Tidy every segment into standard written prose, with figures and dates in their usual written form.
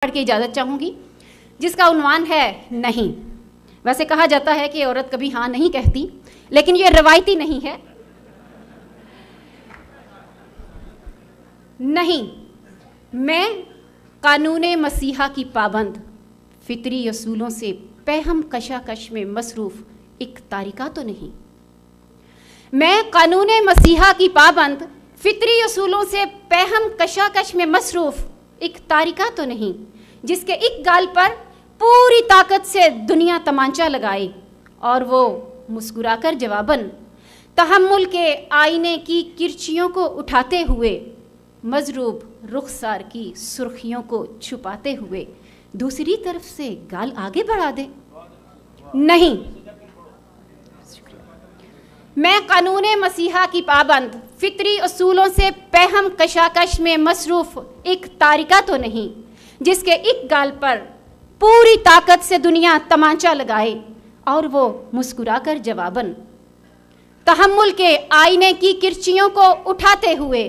पढ़ के इजाज़त चाहूँगी, जिसका उन्वान है नहीं। वैसे कहा जाता है कि औरत कभी हाँ नहीं कहती, लेकिन ये रवायती नहीं है। नहीं, मैं कानूने मसीहा की पाबंद, फितरी असूलों से पैहम कशाकश में मसरूफ़ एक तारिका तो नहीं। मैं कानूने मसीहा की पाबंद, फितरी असूलों से पैहम कशाकश में मसरूफ़ एक तारिका तो नहीं, जिसके एक गाल पर पूरी ताकत से दुनिया तमांचा लगाए और वो मुस्कुराकर जवाबन तहम्मुल के आईने की किरचियों को उठाते हुए, मजरूब रुखसार की सुर्खियों को छुपाते हुए दूसरी तरफ से गाल आगे बढ़ा दे। नहीं, मैं कानूने मसीहा की पाबंद, फितरी असूलों से पैहम कशाकश में मसरूफ़ एक तारिका तो नहीं, जिसके एक गाल पर पूरी ताकत से दुनिया तमांचा लगाए और वो मुस्कुराकर जवाबन तहम्मुल के आईने की किरचियों को उठाते हुए,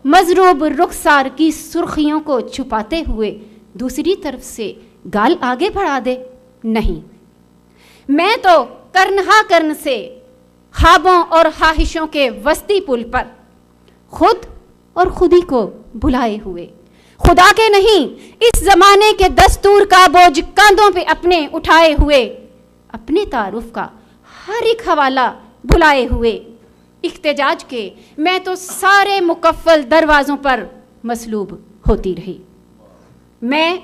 मजरूब रुखसार की सुर्खियों को छुपाते हुए दूसरी तरफ से गाल आगे बढ़ा दे। नहीं, मैं तो कर्नहा कर्न से ख्वाबों और ख्वाहिशों के वस्ती पुल पर खुद और खुदी को भुलाए हुए, खुदा के नहीं इस जमाने के दस्तूर का बोझ कांधों पे अपने उठाए हुए, अपने तारुफ का हर एक हवाला भुलाए हुए, इख्तिजाज के मैं तो सारे मुकफ्फल दरवाज़ों पर मसलूब होती रही। मैं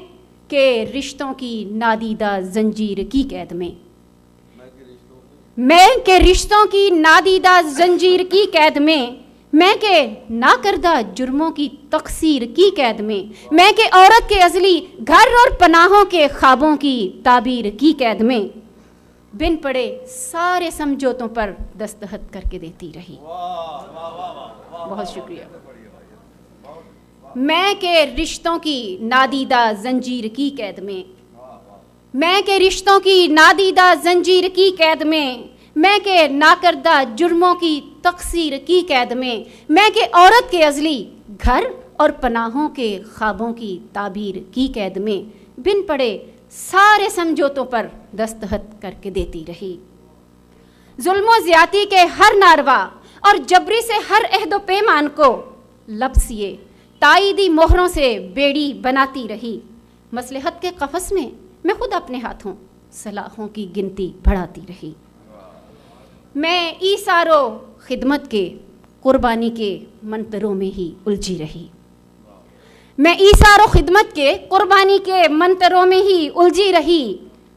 के रिश्तों की नादीदा जंजीर की कैद में, मैं के रिश्तों की नादीदा जंजीर की कैद में, मैं के नाकरदा जुर्मों की तकसीर की कैद में, मैं के औरत के अजली घर और पनाहों के ख्वाबों की ताबीर की कैद में बिन पड़े सारे समझौतों पर दस्तखत करके देती रही। बहुत शुक्रिया। मैं के रिश्तों की नादीदा जंजीर की कैद में, मैं के रिश्तों की नादीदा जंजीर की कैद में, मैं के नाकरदा जुर्मों की तकसीर की कैद में, मैं के औरत के अजली घर और पनाहों के ख्वाबों की ताबीर की कैद में बिन पड़े सारे समझौतों पर दस्तखत करके देती रही। जुल्म ज़्यादती के हर नारवा और जबरी से हर अहदो पैमान को लपसिए ताईदी मोहरों से बेड़ी बनाती रही। मसलहत के कफस में मैं खुद अपने हाथों सलाहों की गिनती बढ़ाती रही। मैं ईसारो खिदमत के कुर्बानी के मंतरों में ही उलझी रही। मैं ईसारो खिदमत के कुर्बानी के मंतरों में ही उलझी रही।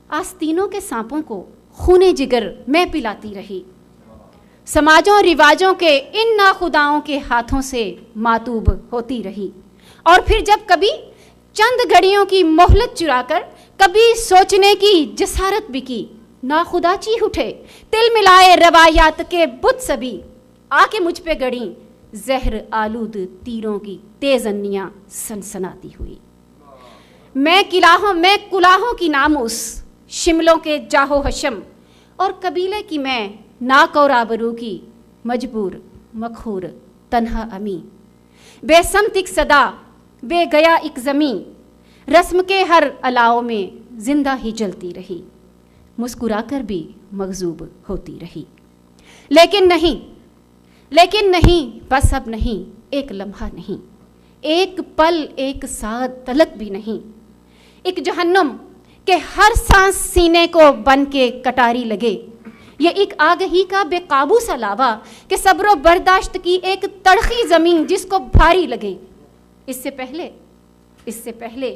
आस्तीनों के सांपों को खूने जिगर मैं पिलाती रही। समाजों रिवाजों के इन नाखुदाओं के हाथों से मातूब होती रही। और फिर जब कभी चंद घड़ियों की मोहलत चुराकर कभी सोचने की जसारत भी की, नाखुदा चीख उठे तिल मिलाए रवायात के बुत सभी आके मुझ पे गड़ी जहर आलूद तीरों की तेजन्नियां सनसनाती हुई। मैं कुलाहों की नामूस, शिमलों के जाहो हशम और कबीले की मैं नाक और आबरू की मजबूर मखूर तन्हा अमी, बेसमतिक सदा बेगया एक ज़मी, रस्म के हर अलाव में जिंदा ही जलती रही, मुस्कुराकर भी मगजूब होती रही। लेकिन नहीं, बस अब नहीं, एक लम्हा नहीं, एक पल एक साथ तलक भी नहीं। एक जहन्नुम के हर सांस सीने को बन के कटारी लगे। ये एक आगही का बेकाबू सा लावा कि सब्र बर्दाश्त की एक तड़खी ज़मीन जिसको भारी लगे। इससे पहले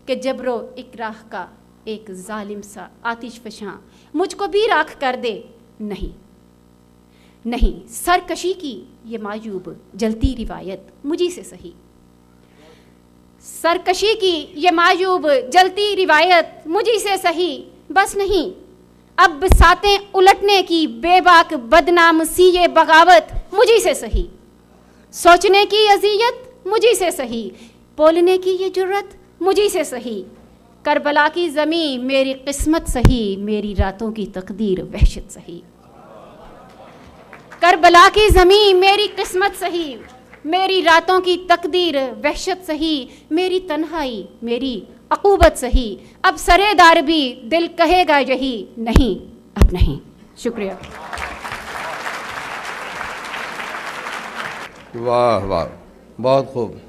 कि जबरो इकराह का एक जालिम सा आतिश फशां मुझको भी राख कर दे। नहीं, सरकशी की ये मायूब जलती रिवायत मुझी से सही। सरकशी की ये मायूब जलती रिवायत मुझी से सही। बस नहीं, अब सातें उलटने की बेबाक बदनाम सी ये बगावत मुझी से सही। सोचने की अजियत मुझी से सही, बोलने की ये जुर्रत मुझी से सही। करबला की ज़मी मेरी किस्मत सही, मेरी रातों की तकदीर वहशत सही। करबला की ज़मी मेरी किस्मत सही, मेरी रातों की तकदीर वहशत सही, मेरी तन्हाई मेरी अकूबत सही, अब सरेदार भी दिल कहेगा यही, नहीं अब नहीं। शुक्रिया। वाह वाह, बहुत खूब।